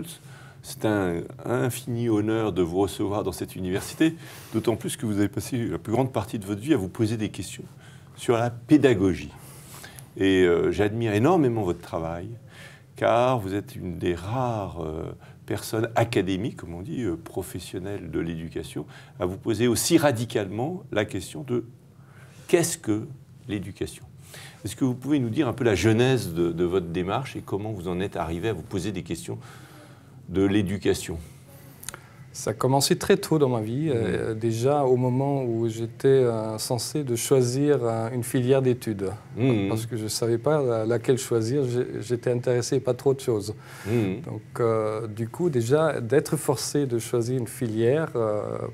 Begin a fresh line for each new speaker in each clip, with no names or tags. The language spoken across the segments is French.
Schulz. C'est un infini honneur de vous recevoir dans cette université, d'autant plus que vous avez passé la plus grande partie de votre vie à vous poser des questions sur la pédagogie. Et j'admire énormément votre travail, car vous êtes une des rares personnes académiques, comme on dit, professionnelles de l'éducation, à vous poser aussi radicalement la question de qu'est-ce que l'éducation ? Est-ce que vous pouvez nous dire un peu la genèse de votre démarche et comment vous en êtes arrivé à vous poser des questions de l'éducation?
Ça a commencé très tôt dans ma vie, déjà au moment où j'étais censé de choisir une filière d'études. Parce que je ne savais pas laquelle choisir, j'étais intéressé par trop de choses. Donc du coup, déjà, d'être forcé de choisir une filière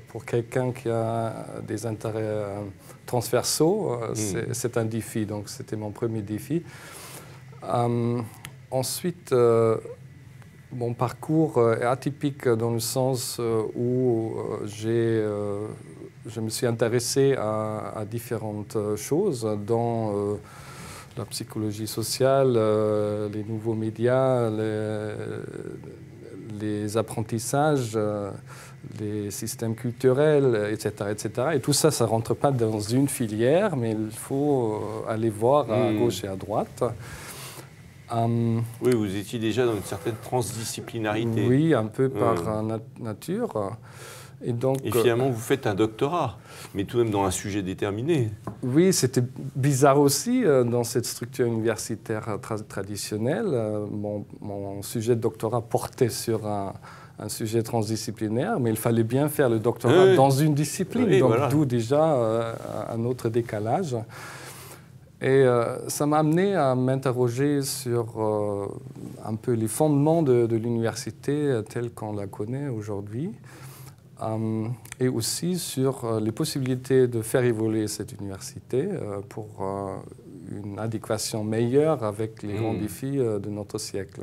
pour quelqu'un qui a des intérêts transversaux, c'est un défi. Donc c'était mon premier défi. Ensuite, mon parcours est atypique dans le sens où je me suis intéressé à différentes choses, dont la psychologie sociale, les nouveaux médias, les apprentissages, les systèmes culturels, etc., etc. Et tout ça, ça ne rentre pas dans une filière, mais il faut aller voir à gauche et à droite.
Oui, vous étiez déjà dans une certaine transdisciplinarité.
Oui, un peu par nature. Et
finalement, vous faites un doctorat, mais tout de même dans un sujet déterminé.
Oui, c'était bizarre aussi dans cette structure universitaire traditionnelle. Mon sujet de doctorat portait sur un sujet transdisciplinaire, mais il fallait bien faire le doctorat dans une discipline, donc voilà. D'où déjà un autre décalage. Et ça m'a amené à m'interroger sur un peu les fondements de l'université telle qu'on la connaît aujourd'hui, et aussi sur les possibilités de faire évoluer cette université pour une adéquation meilleure avec les grands défis de notre siècle.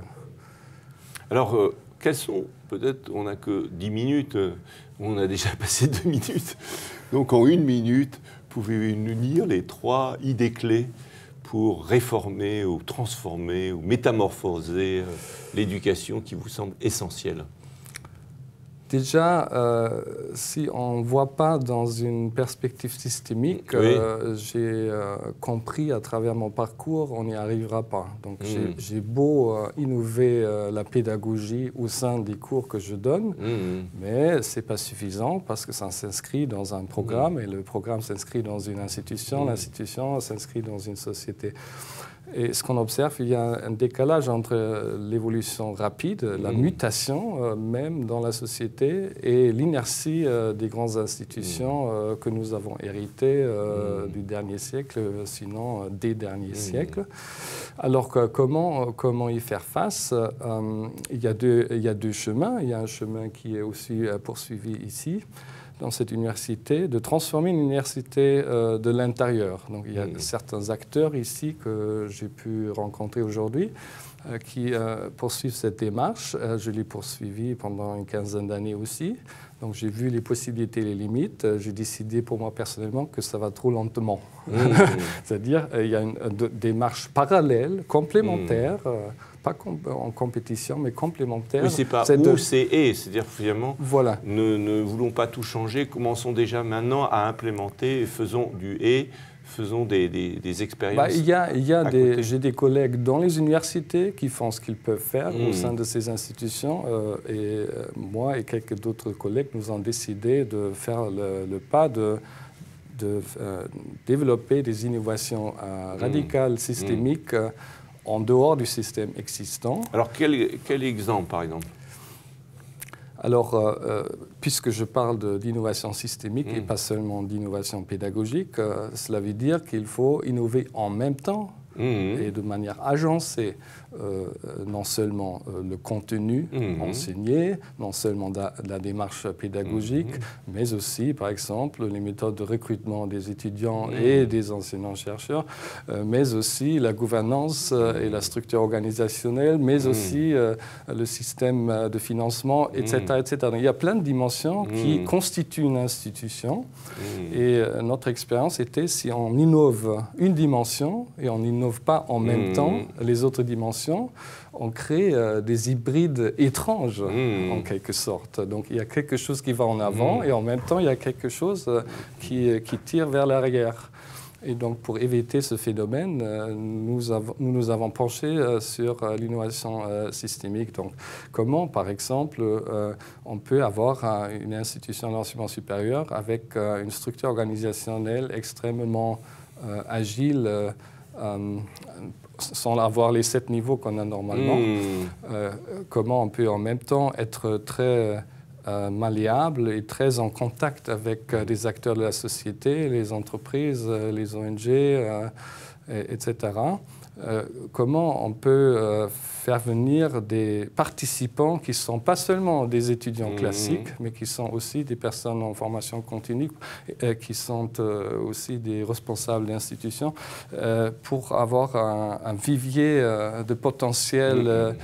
Alors, quels sont, peut-être, on n'a que 10 minutes, on a déjà passé 2 minutes, donc en 1 minute, pouvez-vous nous lire les 3 idées clés pour réformer ou transformer ou métamorphoser l'éducation qui vous semble essentielle?
Déjà, si on ne voit pas dans une perspective systémique, j'ai compris à travers mon parcours, on n'y arrivera pas. Donc j'ai beau innover la pédagogie au sein des cours que je donne, mais ce n'est pas suffisant parce que ça s'inscrit dans un programme et le programme s'inscrit dans une institution, l'institution s'inscrit dans une société. Et ce qu'on observe, il y a un décalage entre l'évolution rapide, la mutation même dans la société et l'inertie des grandes institutions que nous avons héritées du dernier siècle, sinon des derniers siècles. Alors que comment y faire face? Il y a deux chemins. Il y a un chemin qui est aussi poursuivi ici, dans cette université, de transformer une université de l'intérieur. Donc il y a certains acteurs ici que j'ai pu rencontrer aujourd'hui qui poursuivent cette démarche. Je l'ai poursuivie pendant une quinzaine d'années aussi. Donc j'ai vu les possibilités et les limites. J'ai décidé pour moi personnellement que ça va trop lentement. C'est-à-dire il y a une démarche parallèle, complémentaire, pas en compétition, mais complémentaire.
Oui, c'est pas ou, c'est et. C'est-à-dire, finalement, voilà. ne voulons pas tout changer, commençons déjà maintenant à implémenter, faisons du et, faisons des expériences.
J'ai des collègues dans les universités qui font ce qu'ils peuvent faire au sein de ces institutions. Et moi et quelques d'autres collègues, nous avons décidé de faire le pas de développer des innovations radicales, systémiques, en dehors du système existant.
Alors, quel exemple, par exemple?
Alors, puisque je parle d'innovation systémique et pas seulement d'innovation pédagogique, cela veut dire qu'il faut innover en même temps et de manière agencée, non seulement le contenu enseigné, non seulement la démarche pédagogique, mais aussi, par exemple, les méthodes de recrutement des étudiants et des enseignants-chercheurs, mais aussi la gouvernance et la structure organisationnelle, mais aussi le système de financement, etc., etc. Donc, il y a plein de dimensions qui constituent une institution. Et notre expérience était si on innove une dimension et on n'innove pas en même temps les autres dimensions, formation, on crée des hybrides étranges, en quelque sorte. Donc il y a quelque chose qui va en avant et en même temps, il y a quelque chose qui tire vers l'arrière. Et donc, pour éviter ce phénomène, nous avons penché sur l'innovation systémique. Donc, comment, par exemple, on peut avoir une institution d'enseignement supérieur avec une structure organisationnelle extrêmement agile, sans avoir les 7 niveaux qu'on a normalement. Comment on peut en même temps être très malléable et très en contact avec des acteurs de la société, les entreprises, les ONG, etc. Comment on peut faire venir des participants qui ne sont pas seulement des étudiants classiques, mais qui sont aussi des personnes en formation continue, qui sont aussi des responsables d'institutions, pour avoir un vivier de potentiel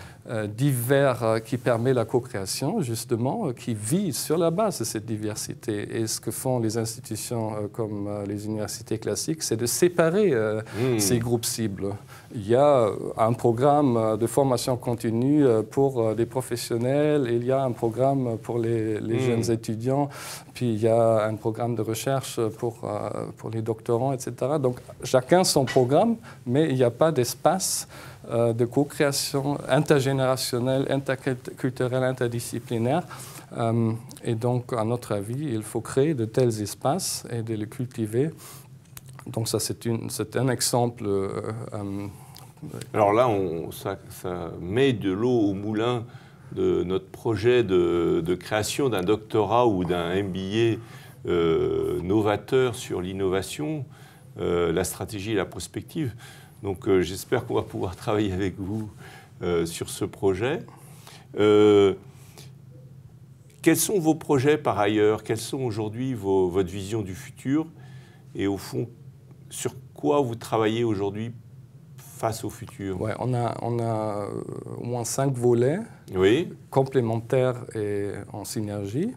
divers qui permet la co-création, justement, qui vit sur la base de cette diversité. Et ce que font les institutions comme les universités classiques, c'est de séparer ces groupes cibles. Il y a un programme de formation continue pour des professionnels, il y a un programme pour les jeunes étudiants, puis il y a un programme de recherche pour les doctorants, etc. Donc chacun son programme, mais il n'y a pas d'espace de co-création intergénérationnelle, interculturelle, interdisciplinaire. Et donc, à notre avis, il faut créer de tels espaces et de les cultiver. Donc ça, c'est un exemple.
Alors là, ça met de l'eau au moulin de notre projet de création d'un doctorat ou d'un MBA novateur sur l'innovation, la stratégie et la prospective. Donc j'espère qu'on va pouvoir travailler avec vous sur ce projet. Quels sont vos projets par ailleurs? Quelles sont aujourd'hui votre vision du futur? Et au fond, sur quoi vous travaillez aujourd'hui face au futur?
Ouais, on a au moins 5 volets complémentaires et en synergie.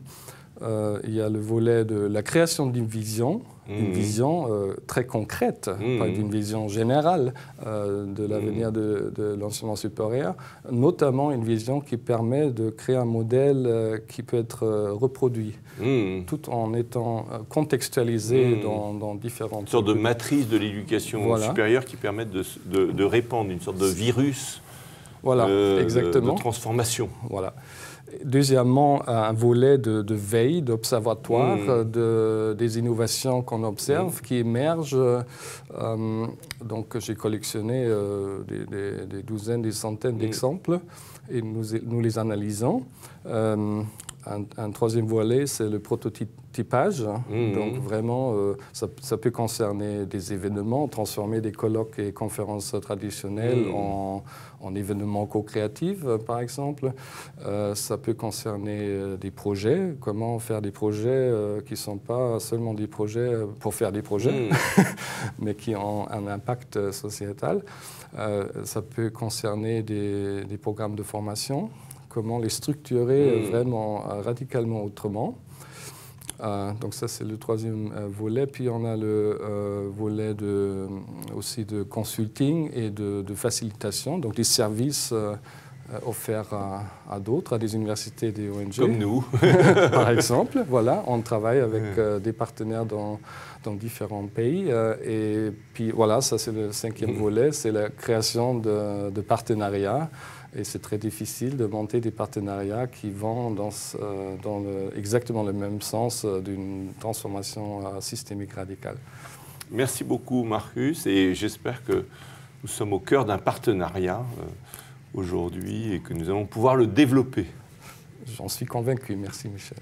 Il y a le volet de la création d'une vision, une vision très concrète, pas d'une vision générale de l'avenir de l'enseignement supérieur, notamment une vision qui permet de créer un modèle qui peut être reproduit, tout en étant contextualisé dans différentes...
Une sorte de matrice de l'éducation supérieure qui permet de répandre une sorte de virus de transformation.
Voilà. Deuxièmement, un volet de veille, d'observatoire, des innovations qu'on observe, qui émergent. Donc, j'ai collectionné des douzaines, des centaines d'exemples et nous les analysons. Un troisième volet, c'est le prototypage. Donc, vraiment, ça peut concerner des événements, transformer des colloques et conférences traditionnelles en événements co-créatifs, par exemple. Ça peut concerner des projets, comment faire des projets qui ne sont pas seulement des projets pour faire des projets, mais qui ont un impact sociétal. Ça peut concerner des programmes de formation, comment les structurer vraiment radicalement autrement. Donc ça, c'est le troisième volet. Puis on a le volet aussi de consulting et de facilitation, donc des services offerts à d'autres, à des universités, des ONG.
Comme nous.
Par exemple, voilà, on travaille avec des partenaires dans différents pays. Et puis voilà, ça c'est le cinquième volet, c'est la création de partenariats. Et c'est très difficile de monter des partenariats qui vont dans exactement le même sens d'une transformation systémique radicale.
Merci beaucoup, Marcus, et j'espère que nous sommes au cœur d'un partenariat aujourd'hui et que nous allons pouvoir le développer.
J'en suis convaincu. Merci, Michel.